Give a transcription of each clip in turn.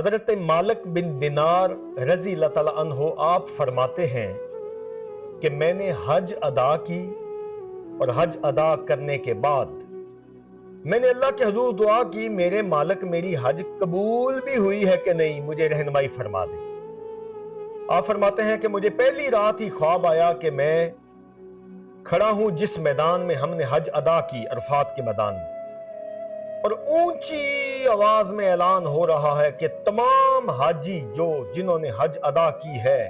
حضرت مالک بن دینار رضی اللہ تعالیٰ عنہ آپ فرماتے ہیں کہ میں نے حج ادا کی اور حج ادا کرنے کے بعد میں نے اللہ کے حضور دعا کی میرے مالک میری حج قبول بھی ہوئی ہے کہ نہیں، مجھے رہنمائی فرما دیں۔ آپ فرماتے ہیں کہ مجھے پہلی رات ہی خواب آیا کہ میں کھڑا ہوں جس میدان میں ہم نے حج ادا کی، عرفات کے میدان میں، اور اونچی آواز میں اعلان ہو رہا ہے کہ تمام حاجی جنہوں نے حج ادا کی ہے،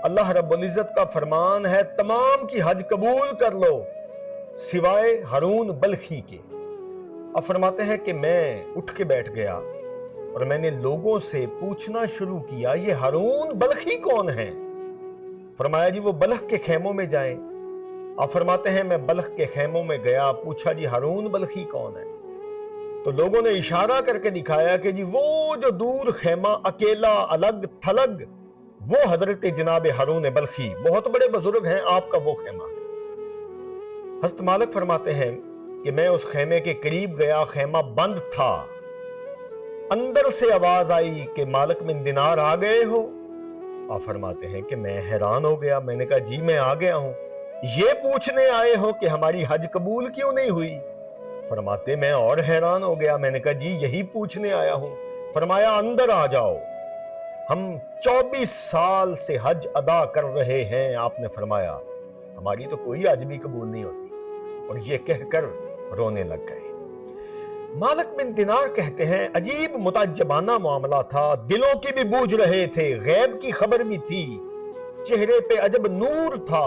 اللہ رب العزت کا فرمان ہے تمام کی حج قبول کر لو سوائے ہارون بلخی کے۔ اب فرماتے ہیں کہ میں اٹھ کے بیٹھ گیا اور میں نے لوگوں سے پوچھنا شروع کیا یہ ہارون بلخی کون ہیں؟ فرمایا جی وہ بلخ کے خیموں میں جائیں۔ اب فرماتے ہیں میں بلخ کے خیموں میں گیا، پوچھا جی ہارون بلخی کون ہے؟ تو لوگوں نے اشارہ کر کے دکھایا کہ جی وہ جو دور خیمہ اکیلا الگ تھلگ، وہ حضرت جناب ہارون بلخی، بہت بڑے بزرگ ہیں، آپ کا وہ خیمہ ہے۔ حضرت مالک فرماتے ہیں کہ میں اس خیمے کے قریب گیا، خیمہ بند تھا، اندر سے آواز آئی کہ مالک بن دینار آ گئے ہو؟ آپ فرماتے ہیں کہ میں حیران ہو گیا، میں نے کہا جی میں آ گیا ہوں، یہ پوچھنے آئے ہو کہ ہماری حج قبول کیوں نہیں ہوئی؟ فرماتے میں اور حیران ہو گیا، میں نے کہا جی یہی پوچھنے آیا ہوں۔ فرمایا اندر آ جاؤ، ہم 24 سال سے حج ادا کر رہے ہیں۔ آپ نے فرمایا ہماری تو کوئی حج بھی قبول نہیں ہوتی، اور یہ کہہ کر رونے لگ گئے۔ مالک بن دینار کہتے ہیں عجیب متعجبانہ معاملہ تھا، دلوں کی بھی بوجھ رہے تھے، غیب کی خبر بھی تھی، چہرے پہ عجب نور تھا،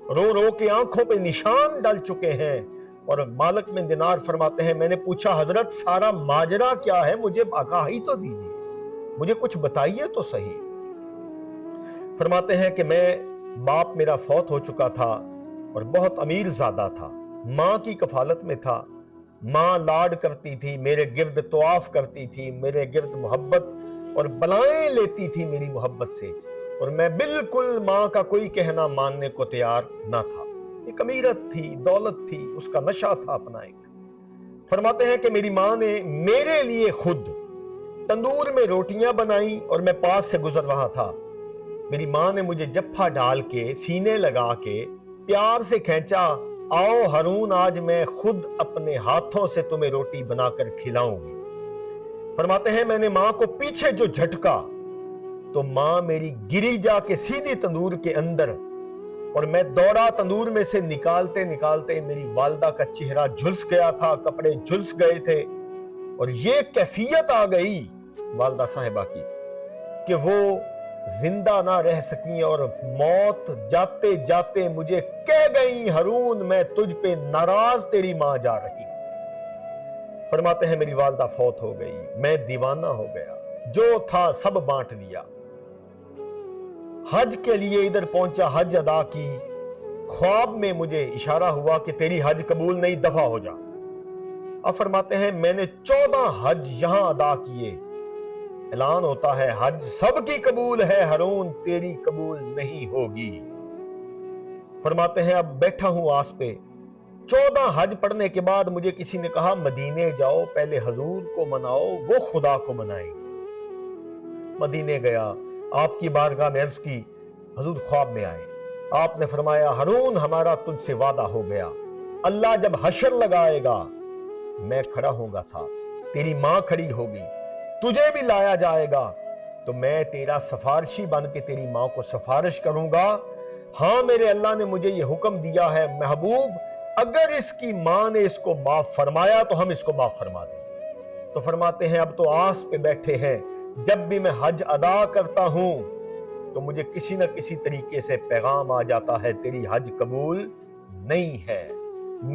رو رو کے آنکھوں پہ نشان ڈل چکے ہیں۔ اور مالک بن دینار فرماتے ہیں میں نے پوچھا حضرت سارا ماجرا کیا ہے، مجھے آگاہی تو دیجیے، مجھے کچھ بتائیے تو صحیح۔ فرماتے ہیں کہ باپ میرا فوت ہو چکا تھا اور بہت امیر زادہ تھا، ماں کی کفالت میں تھا، ماں لاڈ کرتی تھی، میرے گرد طواف کرتی تھی، میرے گرد محبت اور بلائیں لیتی تھی میری محبت سے، اور میں بالکل ماں کا کوئی کہنا ماننے کو تیار نہ تھا۔ ایک امیرت تھی، دولت تھی، اس کا نشہ تھا اپنا ایک۔ فرماتے ہیں کہ میری ماں نے میرے لیے خود تندور میں روٹیاں بنائیں اور میں پاس سے گزر رہا تھا، میری ماں نے مجھے جپھا ڈال کے سینے لگا کے پیار سے کھینچا، آؤ ہارون آج میں خود اپنے ہاتھوں سے تمہیں روٹی بنا کر کھلاؤں گی۔ فرماتے ہیں میں نے ماں کو پیچھے جو جھٹکا تو ماں میری گری جا کے سیدھی تندور کے اندر، اور میں دوڑا تندور میں سے نکالتے نکالتے میری والدہ کا چہرہ جھلس گیا تھا، کپڑے جھلس گئے تھے، اور یہ کیفیت آ گئی والدہ صاحبہ کی کہ وہ زندہ نہ رہ سکیں، اور موت جاتے جاتے مجھے کہہ گئی ہارون میں تجھ پہ ناراض تیری ماں جا رہی۔ فرماتے ہیں میری والدہ فوت ہو گئی، میں دیوانہ ہو گیا، جو تھا سب بانٹ دیا، حج کے لیے ادھر پہنچا، حج ادا کی، خواب میں مجھے اشارہ ہوا کہ تیری حج قبول نہیں، دفع ہو جا۔ اب فرماتے ہیں میں نے 14 حج یہاں ادا کیے، اعلان ہوتا ہے حج سب کی قبول ہے ہارون، تیری قبول نہیں ہوگی۔ فرماتے ہیں اب بیٹھا ہوں آس پہ، 14 حج پڑھنے کے بعد مجھے کسی نے کہا مدینے جاؤ، پہلے حضور کو مناؤ، وہ خدا کو منائیں گے۔ مدینے گیا، آپ کی بارگاہ میں عرض کی، حضور خواب میں آئے، آپ نے فرمایا ہارون ہمارا تجھ سے وعدہ ہو گیا، اللہ جب حشر لگائے گا میں کھڑا ہوں گا ساتھ، تیری ماں کھڑی ہوگی، تجھے بھی لایا جائے گا، تو میں تیرا سفارشی بن کے تیری ماں کو سفارش کروں گا۔ ہاں میرے اللہ نے مجھے یہ حکم دیا ہے محبوب اگر اس کی ماں نے اس کو معاف فرمایا تو ہم اس کو معاف فرما دیں۔ تو فرماتے ہیں اب تو آس پہ بیٹھے ہیں، جب بھی میں حج ادا کرتا ہوں تو مجھے کسی نہ کسی طریقے سے پیغام آ جاتا ہے تیری حج قبول نہیں ہے۔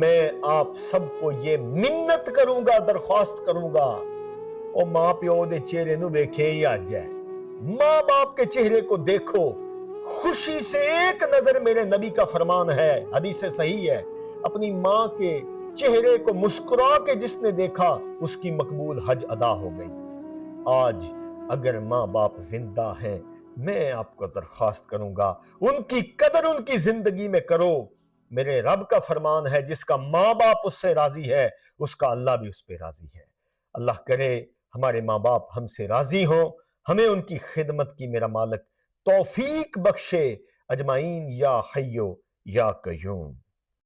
میں آپ سب کو یہ منت کروں گا، درخواست کروں گا، او ماں پیو دے چہرے نو ویکھے ہی آج ہے، ماں باپ کے چہرے کو دیکھو، خوشی سے ایک نظر، میرے نبی کا فرمان ہے، حدیث صحیح ہے، اپنی ماں کے چہرے کو مسکرا کے جس نے دیکھا اس کی مقبول حج ادا ہو گئی۔ آج اگر ماں باپ زندہ ہیں میں آپ کو درخواست کروں گا ان کی قدر ان کی زندگی میں کرو، میرے رب کا فرمان ہے جس کا ماں باپ اس سے راضی ہے اس کا اللہ بھی اس پہ راضی ہے۔ اللہ کرے ہمارے ماں باپ ہم سے راضی ہوں، ہمیں ان کی خدمت کی میرا مالک توفیق بخشے اجمعین یا حیو یا قیوم۔